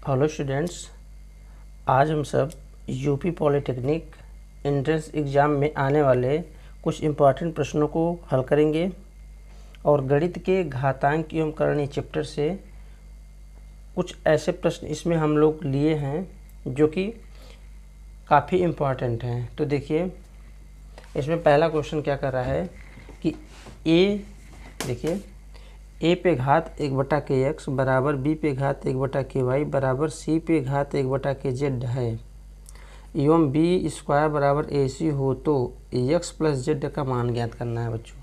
Hello students, आज हम सब यूपी पॉलिटेक्निक एंट्रेंस एग्ज़ाम में आने वाले कुछ इम्पॉर्टेंट प्रश्नों को हल करेंगे और गणित के घातांक एवं करणीय चैप्टर से कुछ ऐसे प्रश्न इसमें हम लोग लिए हैं जो कि काफ़ी इम्पॉर्टेंट हैं। तो देखिए, इसमें पहला क्वेश्चन क्या कर रहा है कि देखिए ए पे घात 1/kx बराबर बी पे घात 1/ky बराबर सी पे घात 1/kz है एवं बी स्क्वायर बराबर AC हो तो x प्लस जेड का मान ज्ञात करना है बच्चों।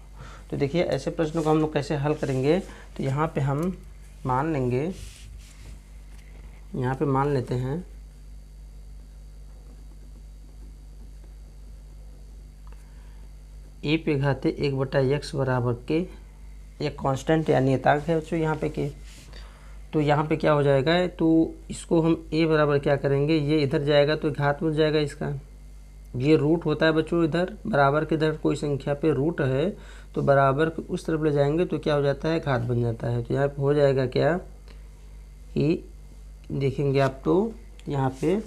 तो देखिए, ऐसे प्रश्नों को हम लोग कैसे हल करेंगे। तो यहाँ पे हम मान लेंगे, यहाँ पे मान लेते हैं ए पे घात 1/x बराबर के एक कांस्टेंट या नियतांक है बच्चों यहाँ पे के। तो यहाँ पे क्या हो जाएगा, तो इसको हम a बराबर क्या करेंगे, ये इधर जाएगा तो घात में जाएगा इसका। ये रूट होता है बच्चों, इधर बराबर के इधर कोई संख्या पे रूट है तो बराबर के उस तरफ ले जाएंगे तो क्या हो जाता है, घात बन जाता है। तो यहाँ पे हो जाएगा क्या कि देखेंगे आप, तो यहाँ पे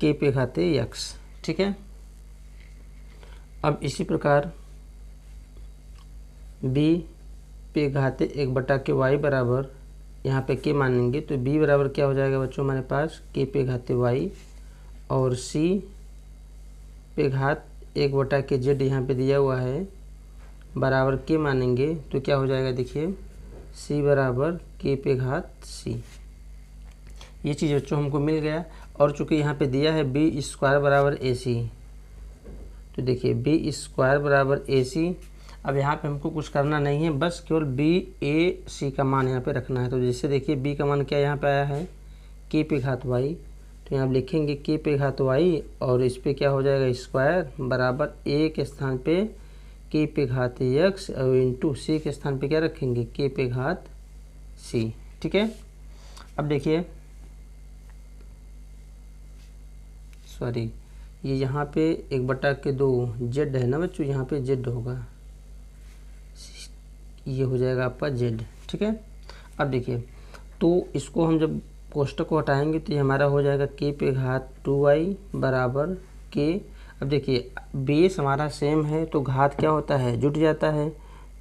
k पे घात x, ठीक है। अब इसी प्रकार b पे घात 1/y बराबर यहाँ पे k मानेंगे तो b बराबर क्या हो जाएगा बच्चों हमारे पास k पे घात y, और c पे घात 1/kz यहाँ पे दिया हुआ है बराबर k मानेंगे तो क्या हो जाएगा, देखिए c बराबर k पे घात c। ये चीज़ बच्चों हमको मिल गया। और चूँकि यहाँ पे दिया है b स्क्वायर बराबर AC, तो देखिए बी स्क्वायर बराबर AC। अब यहाँ पे हमको कुछ करना नहीं है, बस केवल BAC का मान यहाँ पे रखना है। तो जैसे देखिए b का मान क्या यहाँ पे आया है, k पे घात y, तो यहाँ लिखेंगे k पे घात y और इस पे क्या हो जाएगा स्क्वायर बराबर a के स्थान पे k पे घात x और इंटू c के स्थान पे क्या रखेंगे, k पे घात c, ठीक है। अब देखिए, सॉरी, ये यहाँ पे 1/2 जेड है ना बच्चों, यहाँ पे जेड होगा, ये हो जाएगा आपका जेड, ठीक है। अब देखिए, तो इसको हम जब कोष्टक को हटाएंगे तो ये हमारा हो जाएगा k पे घात 2y बराबर k। अब देखिए बेस हमारा सेम है तो घात क्या होता है, जुट जाता है,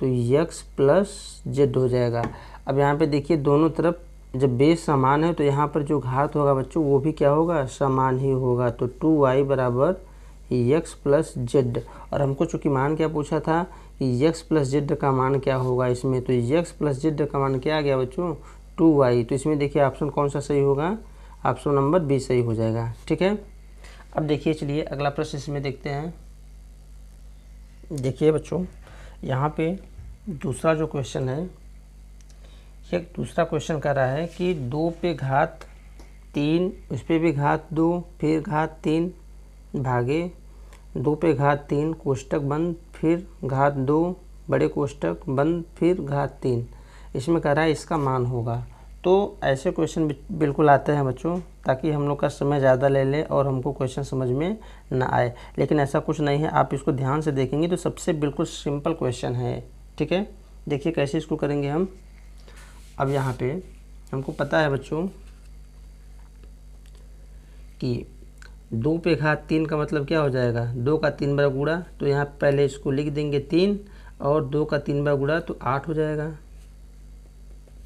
तो x प्लस जेड हो जाएगा। अब यहाँ पे देखिए दोनों तरफ जब बेस समान है तो यहाँ पर जो घात होगा बच्चों वो भी क्या होगा, समान ही होगा। तो 2y बराबर x प्लस जेड, और हमको चूँकि मान क्या पूछा था कि x प्लस जेड का मान क्या होगा इसमें, तो x प्लस जेड का मान क्या आ गया बच्चों, 2y। तो इसमें देखिए ऑप्शन कौन सा सही होगा, ऑप्शन नंबर बी सही हो जाएगा, ठीक है। अब देखिए, चलिए अगला प्रश्न इसमें देखते हैं। देखिए बच्चों, यहाँ पे दूसरा जो क्वेश्चन है, एक दूसरा क्वेश्चन कर रहा है कि 2 पे घात 3, उस पर भी घात 2 फिर घात 3 भागे 2 पे घात 3 कोष्टक बंद फिर घात 2 बड़े कोष्टक बंद फिर घात 3, इसमें कह रहा है इसका मान होगा। तो ऐसे क्वेश्चन बिल्कुल आते हैं बच्चों, ताकि हम लोग का समय ज़्यादा ले ले और हमको क्वेश्चन समझ में ना आए, लेकिन ऐसा कुछ नहीं है। आप इसको ध्यान से देखेंगे तो सबसे बिल्कुल सिंपल क्वेश्चन है, ठीक है। देखिए कैसे इसको करेंगे हम। अब यहाँ पे हमको पता है बच्चों कि 2 पे घात 3 का मतलब क्या हो जाएगा, 2 का 3 बार गुणा, तो यहाँ पहले इसको लिख देंगे 3 और 2 का 3 बार गुणा तो 8 हो जाएगा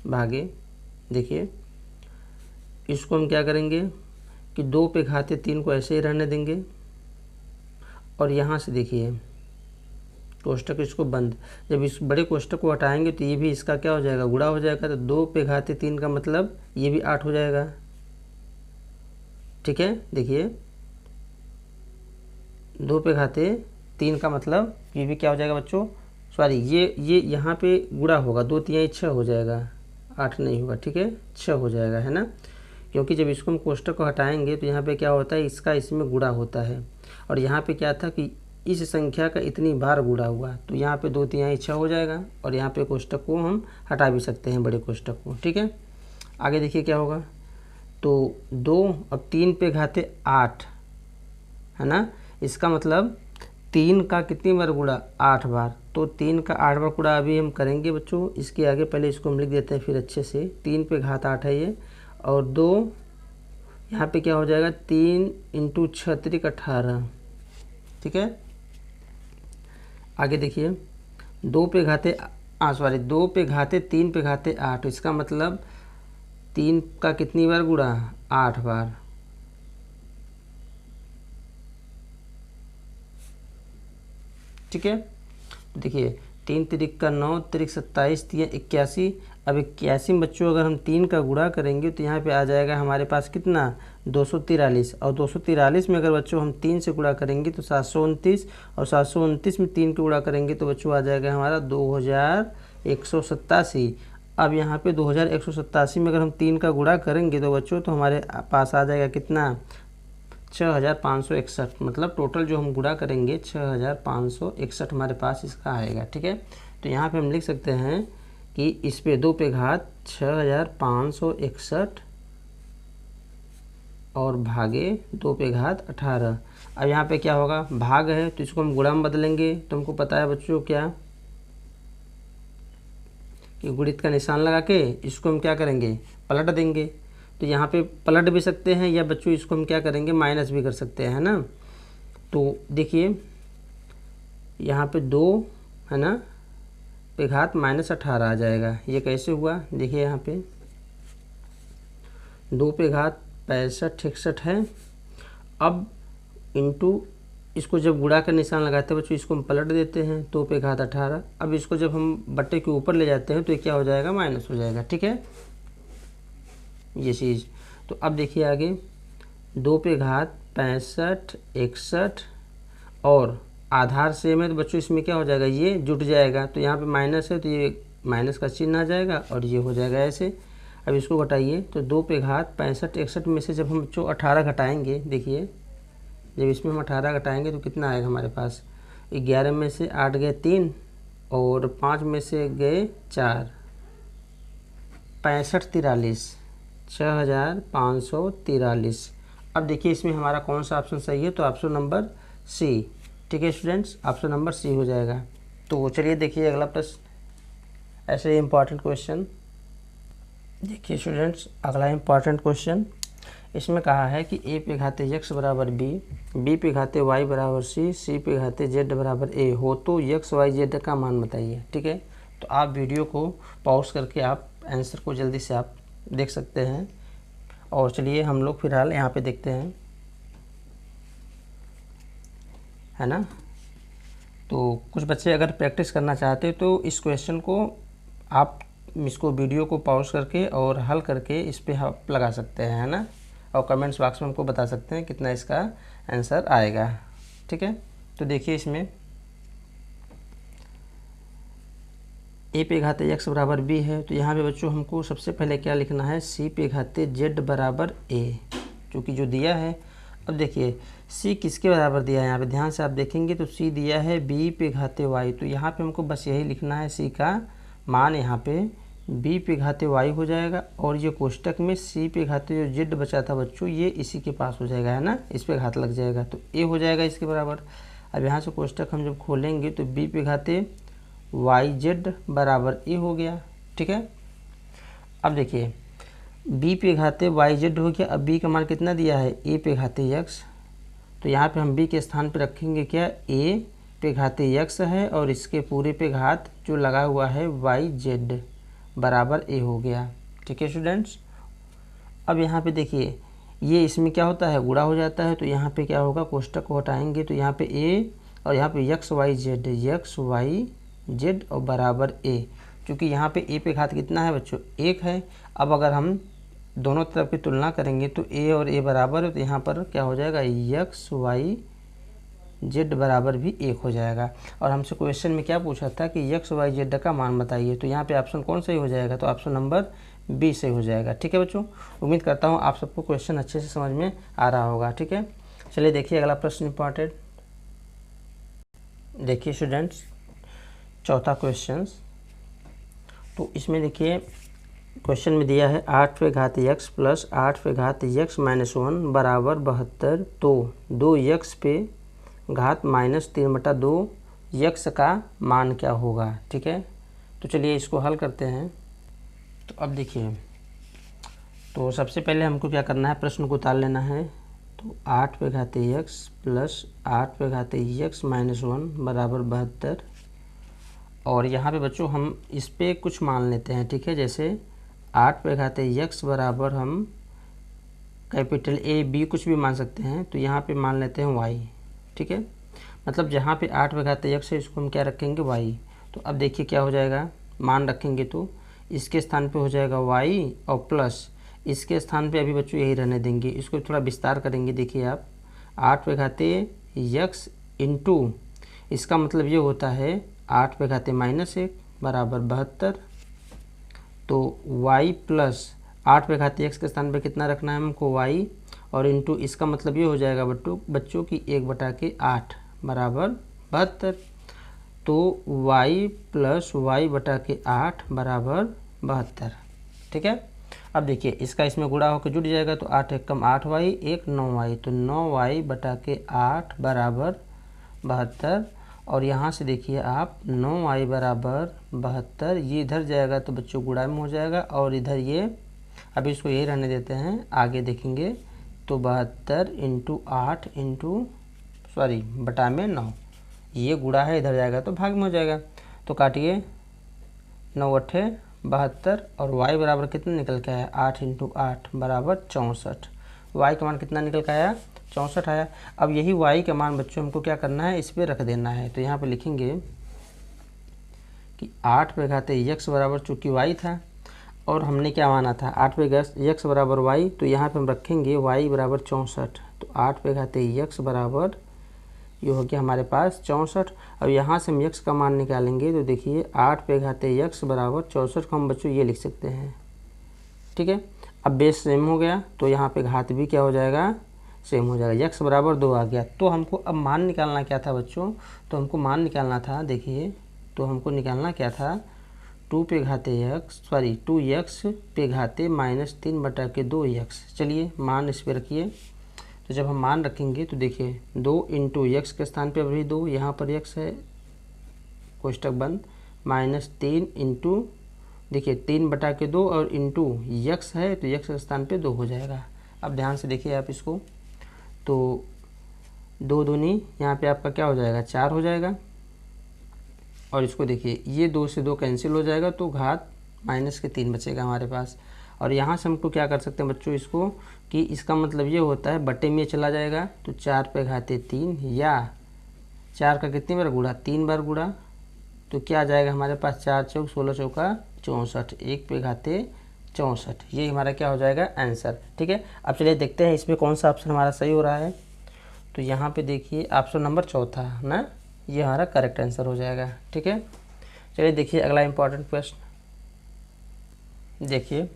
भागे। देखिए इसको हम क्या करेंगे कि 2 पे घात 3 को ऐसे ही रहने देंगे और यहाँ से देखिए कोष्टक इसको बंद, जब इस बड़े कोष्टक को हटाएंगे तो ये भी इसका क्या हो जाएगा, गुणा हो जाएगा। तो 2 पे घात 3 का मतलब ये भी 8 हो जाएगा, ठीक है। देखिए 2 पे घात 3 का मतलब ये भी क्या हो जाएगा बच्चों, सॉरी ये यहाँ पे गुणा होगा, 2 3 6 हो जाएगा, 8 नहीं होगा, ठीक है, 6 हो जाएगा, है ना। क्योंकि जब इसको हम कोष्टक को हटाएंगे तो यहाँ पे क्या होता है, इसका इसमें गुणा होता है, और यहाँ पे क्या था कि इस संख्या का इतनी बार गुणा हुआ, तो यहाँ पे 2 3 6 हो जाएगा, और यहाँ पे कोष्टक को हम हटा भी सकते हैं, बड़े कोष्टक को, ठीक है। आगे देखिए क्या होगा, तो 2 अब 3 पे घाते 8 है ना, इसका मतलब 3 का कितनी बार गुणा, 8 बार, तो 3 का 8 बार गुणा अभी हम करेंगे बच्चों। इसके आगे पहले इसको हम लिख देते हैं फिर अच्छे से। 3 पे घात 8 है ये, और 2 यहाँ पे क्या हो जाएगा 3 × 6 = 18। ठीक है, आगे देखिए 2 पे घाते 3 पे घाते 8, इसका मतलब 3 का कितनी बार गुणा 8 बार। ठीक है, देखिए 3 तिरिक का 9, तिरिक 27, 3 81। अब 81 में बच्चों अगर हम 3 का गुणा करेंगे तो यहाँ पे आ जाएगा हमारे पास कितना 243, और 243 में अगर बच्चों हम 3 से गुणा करेंगे तो 729, और 729 में 3 का गुणा करेंगे तो बच्चों आ जाएगा हमारा 2187। अब यहाँ पे 2187 में अगर हम 3 का गुणा करेंगे तो बच्चों तो हमारे पास आ जाएगा कितना 6561। मतलब टोटल जो हम गुणा करेंगे 6561 हमारे पास इसका आएगा। ठीक है, तो यहाँ पे हम लिख सकते हैं कि इस पे 2 पे घात 6561 और भागे 2 पे घात 18। अब यहाँ पे क्या होगा भाग है तो इसको हम गुणा में बदलेंगे। तो हमको पता है बच्चों क्या कि गुणित का निशान लगा के इसको हम क्या करेंगे पलट देंगे। तो यहाँ पे पलट भी सकते हैं या बच्चों इसको हम क्या करेंगे माइनस भी कर सकते हैं ना। तो देखिए यहाँ पे 2 है ना पे घात -18 आ जाएगा। ये कैसे हुआ देखिए यहाँ पे 2 पे घात 6561 है। अब इंटू इसको जब गुणा का निशान लगाते हैं बच्चों इसको हम पलट देते हैं 2 पे घात 18। अब इसको जब हम बट्टे के ऊपर ले जाते हैं तो ये क्या हो जाएगा माइनस हो जाएगा। ठीक है, ये चीज़। तो अब देखिए आगे 2 पे घात 65 61 और आधार सेम है तो बच्चों इसमें क्या हो जाएगा ये जुट जाएगा। तो यहाँ पे माइनस है तो ये माइनस का चिन्ह आ जाएगा और ये हो जाएगा ऐसे। अब इसको घटाइए तो 2 पे घात 65 61 में से जब हम बच्चों 18 घटाएंगे, देखिए जब इसमें हम 18 घटाएंगे तो कितना आएगा हमारे पास 11 में से 8 गए 3 और 5 में से गए 4, 65 43 6543। अब देखिए इसमें हमारा कौन सा ऑप्शन सही है तो ऑप्शन नंबर सी। ठीक है स्टूडेंट्स, ऑप्शन नंबर सी हो जाएगा। तो चलिए देखिए अगला प्रश्न ऐसे ही इम्पॉर्टेंट क्वेश्चन। देखिए स्टूडेंट्स अगला इम्पॉर्टेंट क्वेश्चन इसमें कहा है कि a पे घाते x बराबर b, b पे घाते y बराबर c, c पे घाते z बराबर a हो तो x y z का मान बताइए। ठीक है, तो आप वीडियो को पॉज करके आप आंसर को जल्दी से आप देख सकते हैं। और चलिए हम लोग फिलहाल यहाँ पे देखते हैं, है ना। तो कुछ बच्चे अगर प्रैक्टिस करना चाहते तो इस क्वेश्चन को आप इसको वीडियो को पॉज करके और हल करके इस पे आप लगा सकते हैं, है ना। और कमेंट्स बॉक्स में हमको बता सकते हैं कितना इसका आंसर आएगा। ठीक है, तो देखिए इसमें a पे घाते x बराबर b है तो यहाँ पे बच्चों हमको सबसे पहले क्या लिखना है c पे घाते z बराबर a, क्योंकि जो दिया है। अब देखिए c किसके बराबर दिया है, यहाँ पे ध्यान से आप देखेंगे तो c दिया है b पे घाते y, तो यहाँ पे हमको बस यही लिखना है c का मान यहाँ पे b पे घाते y हो जाएगा। और ये कोष्टक में c पे घाते जो z बचा था बच्चों ये इसी के पास हो जाएगा, है ना, इस पे घात लग जाएगा तो a हो जाएगा इसके बराबर। अब यहाँ से कोष्टक हम जब खोलेंगे तो b पे घाते yz बराबर a हो गया। ठीक है, अब देखिए b पे घाते yz हो गया। अब b का मान कितना दिया है a पे घाते x, तो यहाँ पे हम b के स्थान पे रखेंगे क्या a पे घाते x है और इसके पूरे पे घात जो लगा हुआ है yz बराबर a हो गया। ठीक है स्टूडेंट्स, अब यहाँ पे देखिए ये इसमें क्या होता है गुणा हो जाता है तो यहाँ पे क्या होगा कोष्टक को हटाएंगे तो यहाँ पे a और यहाँ पे x y z और बराबर a, क्योंकि यहाँ पे a पे घात कितना है बच्चों 1 है। अब अगर हम दोनों तरफ की तुलना करेंगे तो a और a बराबर है तो यहाँ पर क्या हो जाएगा x y z बराबर भी 1 हो जाएगा। और हमसे क्वेश्चन में क्या पूछा था कि x y z का मान बताइए, तो यहाँ पे ऑप्शन कौन सही हो जाएगा तो ऑप्शन नंबर बी सही हो जाएगा। ठीक है बच्चों, उम्मीद करता हूँ आप सबको क्वेश्चन अच्छे से समझ में आ रहा होगा। ठीक है, चलिए देखिए अगला प्रश्न इंपॉर्टेंट। देखिए स्टूडेंट्स चौथा क्वेश्चन, तो इसमें देखिए क्वेश्चन में दिया है 8 पे घात x प्लस 8 पे घात x माइनस 1 बराबर 72, तो 2x पे घात -3/2 यक्स का मान क्या होगा। ठीक है, तो चलिए इसको हल करते हैं। तो अब देखिए, तो सबसे पहले हमको क्या करना है, प्रश्न को उतार लेना है। तो 8 पे घाते यक्स प्लस 8 पे घाते यक्स माइनस 1 बराबर 72। और यहाँ पे बच्चों हम इस पे कुछ मान लेते हैं। ठीक है, जैसे 8 पे घाते यक्स बराबर हम कैपिटल ए बी कुछ भी मान सकते हैं, तो यहाँ पे मान लेते हैं वाई। ठीक है, मतलब जहाँ पे 8 पे घाते यक्स है इसको हम क्या रखेंगे, वाई। तो अब देखिए क्या हो जाएगा, मान रखेंगे तो इसके स्थान पे हो जाएगा वाई और प्लस इसके स्थान पे अभी बच्चों यही रहने देंगे। इसको थोड़ा विस्तार करेंगे। देखिए आप 8 पे घाते यक्स इंटू इसका मतलब ये होता है 8 पे घाते -1 बराबर 72। तो y प्लस 8 पे घाते x के स्थान पे कितना रखना है हमको, y, और इंटू इसका मतलब ये हो जाएगा बच्चों की 1/8 बराबर 72। तो y प्लस y/8 बराबर 72। ठीक है, अब देखिए इसका इसमें गुणा होकर जुड़ जाएगा, तो 8 एक कम 8y 1 9y, तो 9y/8 बराबर 72। और यहाँ से देखिए आप 9y बराबर 72, ये इधर जाएगा तो बच्चों गुणा में हो जाएगा, और इधर ये अभी इसको यही रहने देते हैं, आगे देखेंगे। तो 72 इंटू 8 इंटू बटा में 9, ये गुणा है, इधर जाएगा तो भाग में हो जाएगा। तो काटिए 9 8 72, और y बराबर कितना निकल के आया, 8 इंटू 8 बराबर 64। y का मान कितना निकल के आया, 64 आया। अब यही y का मान बच्चों हमको क्या करना है, इस पर रख देना है। तो यहाँ पे लिखेंगे कि 8 पे घाते x बराबर, चूँकि y था और हमने क्या माना था 8 पे x बराबर y, तो यहाँ पे हम रखेंगे y बराबर 64। तो 8 पे घाते x बराबर ये हो गया हमारे पास 64। अब यहाँ से हम x का मान निकालेंगे, तो देखिए 8 पे घाते x बराबर 64 को हम बच्चों ये लिख सकते हैं। ठीक है, अब बेस सेम हो गया, तो यहाँ पे घात भी क्या हो जाएगा, सेम हो जाएगा। x बराबर 2 आ गया। तो हमको अब मान निकालना क्या था बच्चों, तो हमको मान निकालना था, देखिए तो हमको निकालना क्या था, 2 पे घाते -2x पे घाते -3/2x। चलिए मान इस पे रखिए। तो जब हम मान रखेंगे तो देखिए 2 इंटू x के स्थान पे अभी 2, यहाँ पर x है, कोष्टक बंद, -3 इंटू देखिए 3/2 और इंटू x है, तो x के स्थान पे 2 हो जाएगा। अब ध्यान से देखिए आप इसको, तो 2 दूनी यहाँ पे आपका क्या हो जाएगा, 4 हो जाएगा। और इसको देखिए ये 2 से 2 कैंसिल हो जाएगा, तो घात -3 बचेगा हमारे पास। और यहाँ से हमको क्या कर सकते हैं बच्चों, इसको कि इसका मतलब ये होता है बटे में चला जाएगा, तो 4 पे घाते 3, या 4 का कितनी बार गुणा, 3 बार गुणा, तो क्या आ जाएगा हमारे पास, 4 चौक 16 चौका 64, 1 पे घाते 64, ये हमारा क्या हो जाएगा, आंसर। ठीक है, अब चलिए देखते हैं इसमें कौन सा ऑप्शन हमारा सही हो रहा है। तो यहाँ पे देखिए ऑप्शन नंबर 4 ना, ये हमारा करेक्ट आंसर हो जाएगा। ठीक है, चलिए देखिए अगला इंपॉर्टेंट प्रश्न। देखिए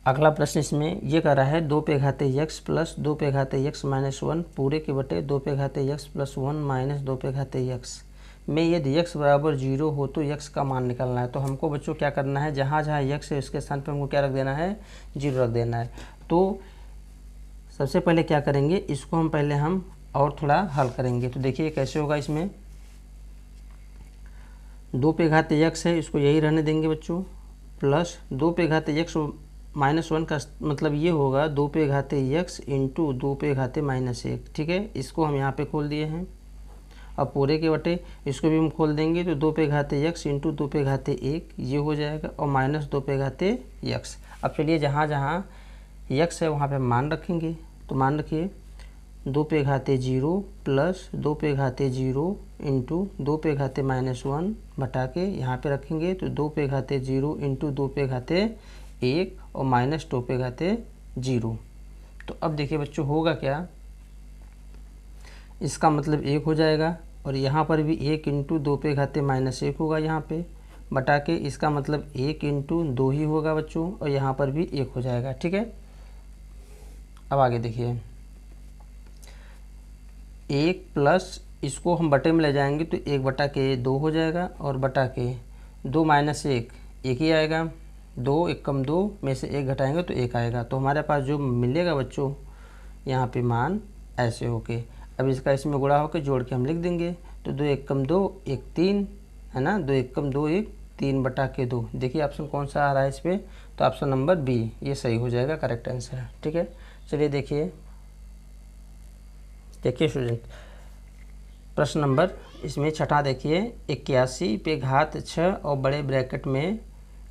अगला प्रश्न इसमें ये कर रहा है 2 पे घाते x प्लस 2 पे घाते x माइनस 1 पूरे के बटे 2 पे घाते x प्लस 1 माइनस 2 पे घाते x में यदि x बराबर 0 हो तो x का मान निकालना है। तो हमको बच्चों क्या करना है, जहाँ जहाँ x है उसके स्थान पर हमको क्या रख देना है, 0 रख देना है। तो सबसे पहले क्या करेंगे, इसको हम पहले हम और थोड़ा हल करेंगे। तो देखिए कैसे होगा, इसमें 2 पे घाते x है, इसको यही रहने देंगे बच्चों, प्लस 2 पे घाते x माइनस 1 का मतलब ये होगा 2 पे घाते x इंटू 2 पे घाते -1। ठीक है, इसको हम यहाँ पे खोल दिए हैं। अब पूरे के बटे इसको भी हम खोल देंगे, तो 2 पे घाते x इंटू 2 पे घाते 1 ये हो जाएगा, और माइनस 2 पे घाते x। अब चलिए जहाँ जहाँ x है वहाँ पे मान रखेंगे। तो मान रखिए 2 पे घाते 0 प्लस 2 पे घाते 0 इंटू 2 पे घाते -1 बटा के यहाँ पे रखेंगे, तो 2 पे घाते 0 इंटू 2 पे घाते 1 और -2 पे घाते 0। तो अब देखिए बच्चों होगा क्या, इसका मतलब 1 हो जाएगा, और यहाँ पर भी 1 इंटू 2 पे घाते -1 होगा यहाँ पे, बटा के इसका मतलब 1 इंटू 2 ही होगा बच्चों, और यहाँ पर भी 1 हो जाएगा। ठीक है, अब आगे देखिए 1 प्लस इसको हम बटे में ले जाएंगे, तो 1/2 हो जाएगा, और बटा के 2 माइनस 1 ही आएगा, 2 1 कम 2 में से 1 घटाएंगे तो 1 आएगा। तो हमारे पास जो मिलेगा बच्चों यहाँ पे मान ऐसे होके, अब इसका इसमें गुणा होकर जोड़ के हम लिख देंगे। तो 2 1 कम 2 1 3 है ना, 2 1 कम 2 1 3 बटा के 2। देखिए ऑप्शन कौन सा आ रहा है इस पर, तो ऑप्शन नंबर बी ये सही हो जाएगा, करेक्ट आंसर है। ठीक है, चलिए देखिए स्टूडेंट प्रश्न नंबर इसमें छठा देखिए, 81 पे घात 6 और बड़े ब्रैकेट में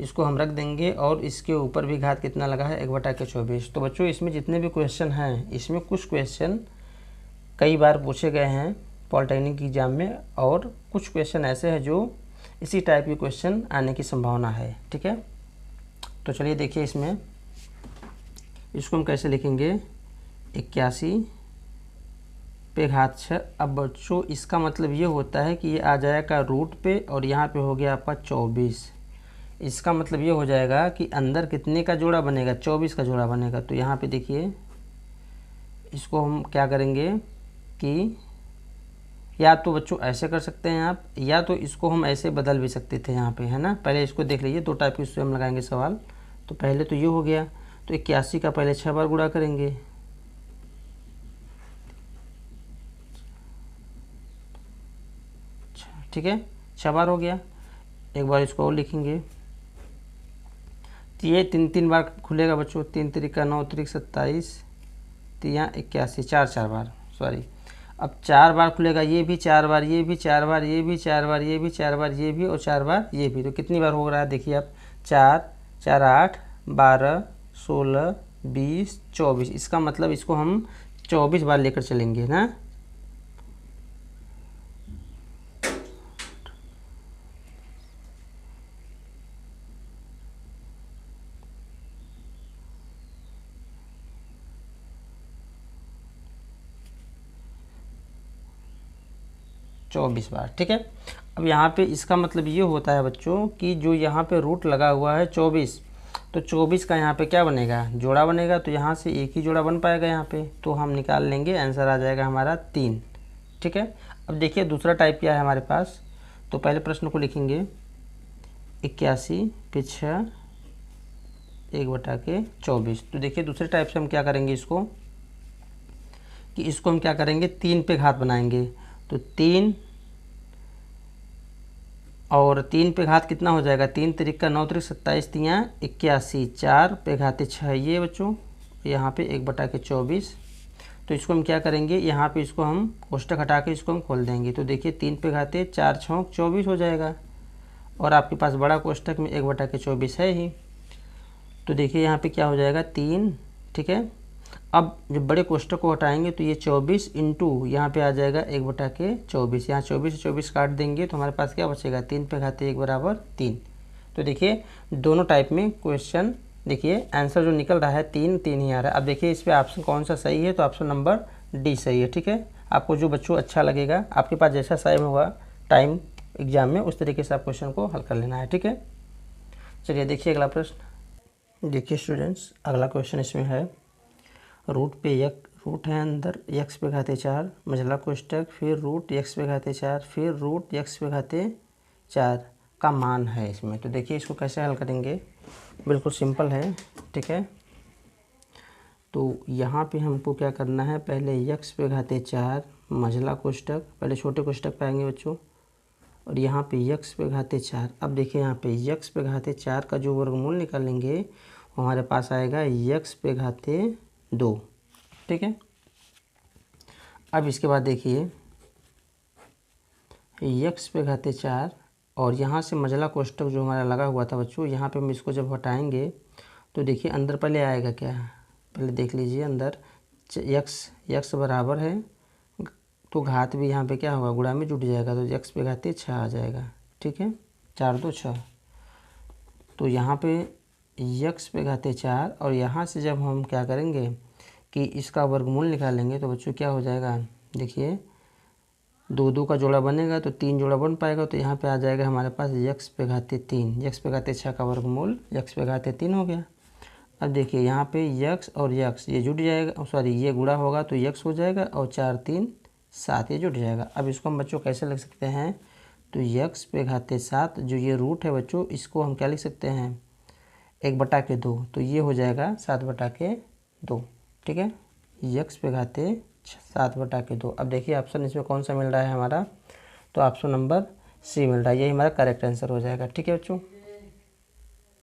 इसको हम रख देंगे और इसके ऊपर भी घात कितना लगा है 1/24। तो बच्चों इसमें जितने भी क्वेश्चन हैं, इसमें कुछ क्वेश्चन कई बार पूछे गए हैं पॉलिटेक्निक एग्जाम में, और कुछ क्वेश्चन ऐसे हैं जो इसी टाइप के क्वेश्चन आने की संभावना है। ठीक है, तो चलिए देखिए इसमें इसको हम कैसे लिखेंगे, 81 पे घात 6। अब बच्चों इसका मतलब ये होता है कि ये आ जाएगा रूट पे और यहाँ पे हो गया आपका 24। इसका मतलब ये हो जाएगा कि अंदर कितने का जोड़ा बनेगा, 24 का जोड़ा बनेगा। तो यहाँ पे देखिए इसको हम क्या करेंगे कि या तो बच्चों ऐसे कर सकते हैं आप, या तो इसको हम ऐसे बदल भी सकते थे यहाँ पे, है ना। पहले इसको देख लीजिए, 2 टाइप के इससे हम लगाएंगे सवाल। तो पहले तो ये हो गया, तो 81 का पहले 6 बार गुणा करेंगे, ठीक है 6 बार हो गया। एक बार इसको और लिखेंगे, तो ये 3 बार खुलेगा बच्चों, 3 त्रिका 9 त्रिक 27, 3 81, 4 बार, सॉरी। अब 4 बार खुलेगा, ये भी 4 बार, ये भी 4 बार, ये भी 4 बार, ये भी 4 बार, ये भी और 4 बार ये भी। तो कितनी बार हो रहा है देखिए आप, 4 4 8 12 16 20 24। इसका मतलब इसको हम 24 बार लेकर चलेंगे ना। चौबीस बार, ठीक है। अब यहाँ पे इसका मतलब ये होता है बच्चों कि जो यहाँ पे रूट लगा हुआ है 24, तो 24 का यहाँ पे क्या बनेगा, जोड़ा बनेगा। तो यहाँ से एक ही जोड़ा बन पाएगा यहाँ पे, तो हम निकाल लेंगे, आंसर आ जाएगा हमारा 3। ठीक है, अब देखिए दूसरा टाइप क्या है हमारे पास। तो पहले प्रश्न को लिखेंगे 81 पे 6 1/24। तो देखिए दूसरे टाइप से हम क्या करेंगे इसको, कि इसको हम क्या करेंगे 3 पे घात बनाएंगे। तो 3 और 3 पे घात कितना हो जाएगा, 3 त्रिका 9 त्रिक 27, 3 81, 4 पे घाते 6 ये बच्चों, यहाँ पे 1/24। तो इसको हम क्या करेंगे, यहाँ पे इसको हम कोष्टक हटा के इसको हम खोल देंगे। तो देखिए 3 पे घाते 4 6 24 हो जाएगा, और आपके पास बड़ा कोष्टक में 1/24 है ही। तो देखिए यहाँ पे क्या हो जाएगा 3, ठीक है। अब जब बड़े कोष्टक को हटाएंगे तो ये 24 इंटू यहाँ पे आ जाएगा 1/24। यहाँ 24 से 24 काट देंगे तो हमारे पास क्या बचेगा, 3 पे घाते 1 बराबर 3। तो देखिए दोनों टाइप में क्वेश्चन, देखिए आंसर जो निकल रहा है 3 3 ही आ रहा है। अब देखिए इस पर ऑप्शन कौन सा सही है, तो ऑप्शन नंबर डी सही है। ठीक है, आपको जो बच्चों अच्छा लगेगा, आपके पास जैसा टाइम होगा टाइम एग्जाम में, उस तरीके से आप क्वेश्चन को हल कर लेना है। ठीक है, चलिए देखिए अगला प्रश्न। देखिए स्टूडेंट्स अगला क्वेश्चन इसमें है, रूट है अंदर x पे घाते 4 मझला कोष्टक, फिर रूट x पे घाते 4, फिर रूट x पे घाते 4 का मान है इसमें। तो देखिए इसको कैसे हल करेंगे, बिल्कुल सिंपल है। ठीक है, तो यहाँ पे हमको क्या करना है, पहले x पे घाते 4 मझला कोष्टक, पहले छोटे कोष्टक पे आएंगे बच्चों, और यहाँ पे x पे घाते 4। अब देखिए यहाँ पे x पे घाते 4 का जो वर्गमूल निकालेंगे वो हमारे पास आएगा x पे घाते 2। ठीक है, अब इसके बाद देखिए x पे घाते 4 और यहाँ से मझला कोष्टक जो हमारा लगा हुआ था बच्चों, यहाँ पे हम इसको जब हटाएंगे तो देखिए अंदर पहले आएगा क्या, पहले देख लीजिए अंदर x बराबर है, तो घात भी यहाँ पे क्या होगा, गुणा में जुट जाएगा, तो x पे घाते 6 आ जाएगा। ठीक है, 4 2 6। तो यहाँ पे x पे घाते 4 और यहाँ से जब हम क्या करेंगे कि इसका वर्गमूल निकालेंगे तो बच्चों क्या हो जाएगा, देखिए 2 2 का जोड़ा बनेगा तो 3 जोड़ा बन पाएगा। तो यहाँ पे आ जाएगा हमारे पास x पे घाते 3, x पे घाते 6 का वर्गमूल x पे घाते 3 हो गया। अब देखिए यहाँ पे x और x ये जुट जाएगा, सॉरी ये गुणा होगा तो x हो जाएगा, और 4 3 7 ये जुट जाएगा। अब इसको हम बच्चों कैसे लिख सकते हैं, तो x पे घाते 7 जो ये रूट है बच्चों, इसको हम क्या लिख सकते हैं 1/2, तो ये हो जाएगा 7/2। ठीक है, x पे घाते 7/2। अब देखिए ऑप्शन इसमें कौन सा मिल रहा है हमारा, तो ऑप्शन नंबर सी मिल रहा है, यही हमारा करेक्ट आंसर हो जाएगा। ठीक है बच्चों।